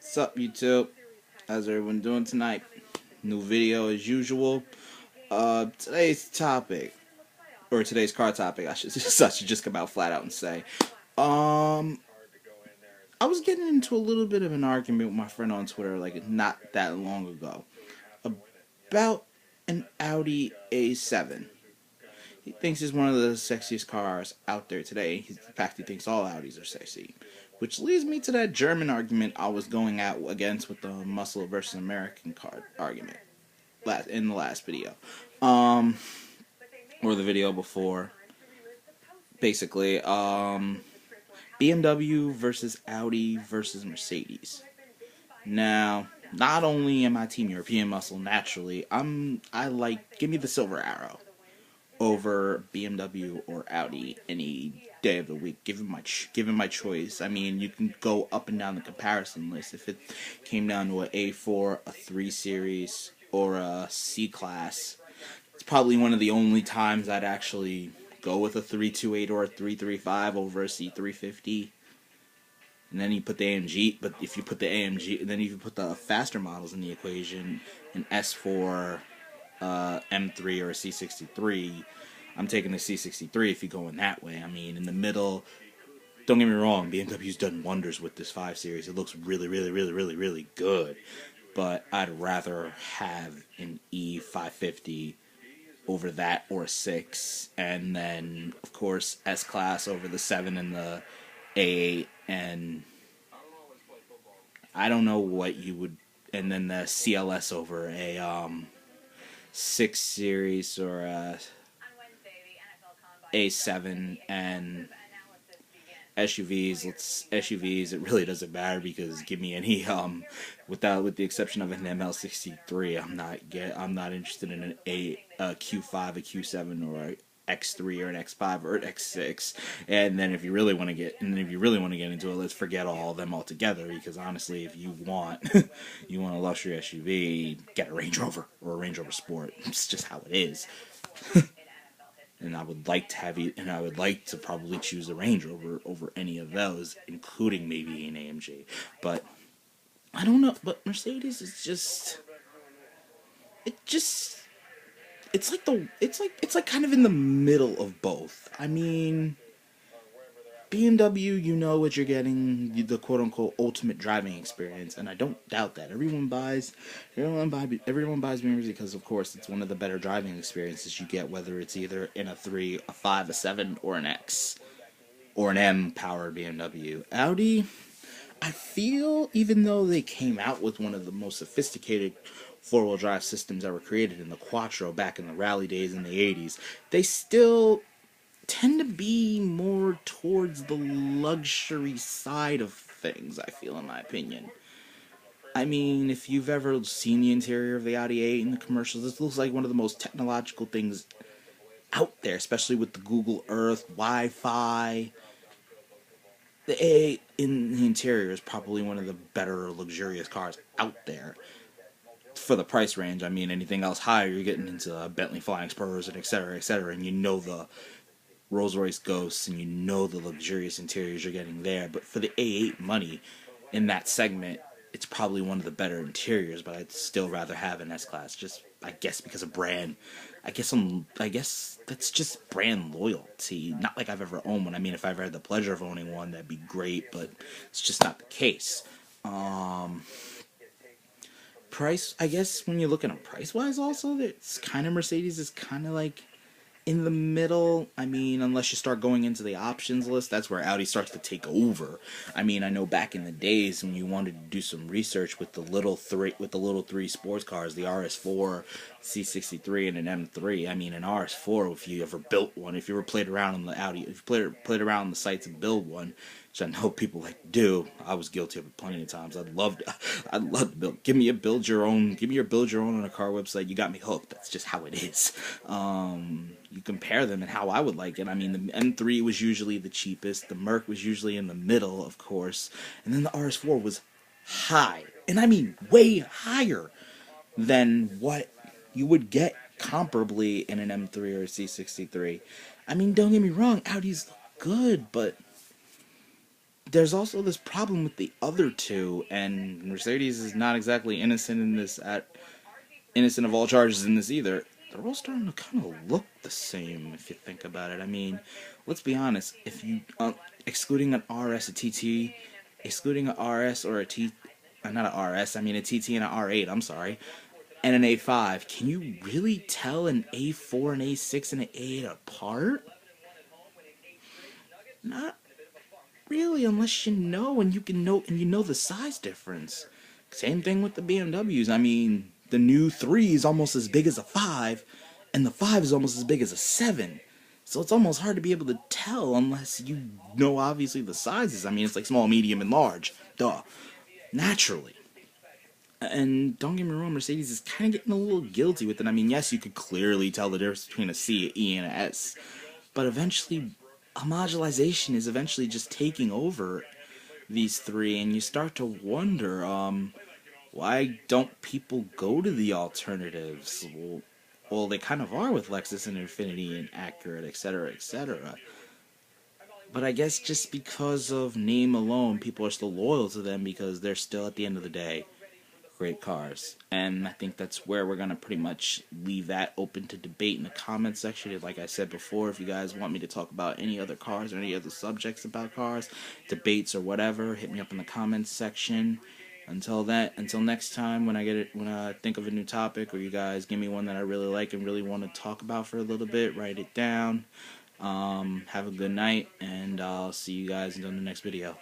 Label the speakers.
Speaker 1: What's up, YouTube? How's everyone doing tonight? New video as usual. Today's topic, or today's car topic, I should just come out flat out and say. Um, I was getting into a little bit of an argument with my friend on Twitter, like not that long ago, about an Audi A7. He thinks it's one of the sexiest cars out there today. In fact, he thinks all Audis are sexy. Which leads me to that German argument I was going at against with the muscle versus American car argument in the last video. Or the video before. Basically, BMW versus Audi versus Mercedes. Now, not only am I Team European muscle naturally, give me the silver arrow over BMW or Audi any day of the week, given my choice. I mean, you can go up and down the comparison list. If it came down to an A4, a 3 Series, or a C Class, it's probably one of the only times I'd actually go with a 328 or a 335 over a C350. And then you put the AMG, but if you put the AMG, and then if you put the faster models in the equation, an S4, M3 or a C63, I'm taking the C63 if you're going that way. I mean, in the middle, don't get me wrong, BMW's done wonders with this 5 Series. It looks really, really, really, really, really good. But I'd rather have an E550 over that or a 6. And then, of course, S-Class over the 7 and the A8. And I don't know what you would... And then the CLS over a 6 Series or a A7. And SUVs, it really doesn't matter, because give me any with the exception of an ML63, I'm not interested in a Q5, a Q7, or a X3 or an X5 or an X6. And then if you really want to get into it, let's forget all of them altogether, because honestly, if you want a luxury SUV, get a Range Rover or a Range Rover Sport. It's just how it is. And I would like to probably choose a Range Rover over any of those, including maybe an AMG. But I don't know. But Mercedes is it's like kind of in the middle of both. I mean, BMW, you know what you're getting, the quote-unquote ultimate driving experience, and I don't doubt that. Everyone buys BMWs because, of course, it's one of the better driving experiences you get, whether it's either in a 3, a 5, a 7, or an X, or an M-powered BMW. Audi, I feel, even though they came out with one of the most sophisticated four-wheel drive systems ever created in the Quattro back in the rally days in the 80s, they still tend to be more towards the luxury side of things, I feel, in my opinion. I mean, if you've ever seen the interior of the Audi A8 in the commercials, this looks like one of the most technological things out there, especially with the Google Earth, Wi-Fi. The A8 in the interior is probably one of the better luxurious cars out there. For the price range, I mean, anything else higher, you're getting into Bentley Flying Spurs and etc., and you know the Rolls-Royce Ghosts, and you know the luxurious interiors you're getting there. But for the A8 money, in that segment, it's probably one of the better interiors, but I'd still rather have an S-Class, just, I guess, because of brand. I guess that's just brand loyalty. Not like I've ever owned one. I mean, if I ever had the pleasure of owning one, that'd be great, but it's just not the case. Price, I guess, when you're looking at price-wise also, it's kind of, Mercedes is kind of like in the middle. I mean, unless you start going into the options list, that's where Audi starts to take over. I mean, I know back in the days when you wanted to do some research with the little three sports cars, the RS4, C63, and an M3. I mean, an RS4, if you ever built one, if you ever played around on the Audi, if you played around on the sites and build one, which I know people like to do. I was guilty of it plenty of times. I'd love to build. Give me your build your own on a car website. You got me hooked. That's just how it is. You compare them and how I would like it. I mean, the M3 was usually the cheapest. The Merc was usually in the middle, of course, and then the RS4 was high, and I mean way higher than what you would get comparably in an M3 or a C63. I mean, don't get me wrong, Audi's good, but there's also this problem with the other two, and Mercedes is not exactly innocent of all charges in this either. They're all starting to kind of look the same if you think about it. I mean, let's be honest. If you excluding an RS, a TT, excluding an RS or a T, not an RS. I mean a TT and an R8. I'm sorry, and an A5. Can you really tell an A4, an A6, and an A8 apart? Not really, unless you know and you know the size difference. Same thing with the BMWs. I mean, the new 3 is almost as big as a 5, and the 5 is almost as big as a 7. So it's almost hard to be able to tell unless you know obviously the sizes. I mean, it's like small, medium, and large. Duh. Naturally. And don't get me wrong, Mercedes is kind of getting a little guilty with it. I mean, yes, you could clearly tell the difference between a C, an E, and an S. But eventually, homogenization is eventually just taking over these three, and you start to wonder, why don't people go to the alternatives? Well, they kind of are with Lexus and Infiniti and Acura, etc., etc. But I guess just because of name alone, people are still loyal to them because they're still, at the end of the day, great cars. And I think that's where we're going to pretty much leave that open to debate in the comments section. Like I said before, if you guys want me to talk about any other cars or any other subjects about cars, debates or whatever, hit me up in the comments section. Until next time, when I think of a new topic, or you guys give me one that I really like and really want to talk about for a little bit, write it down. Have a good night, and I'll see you guys in the next video.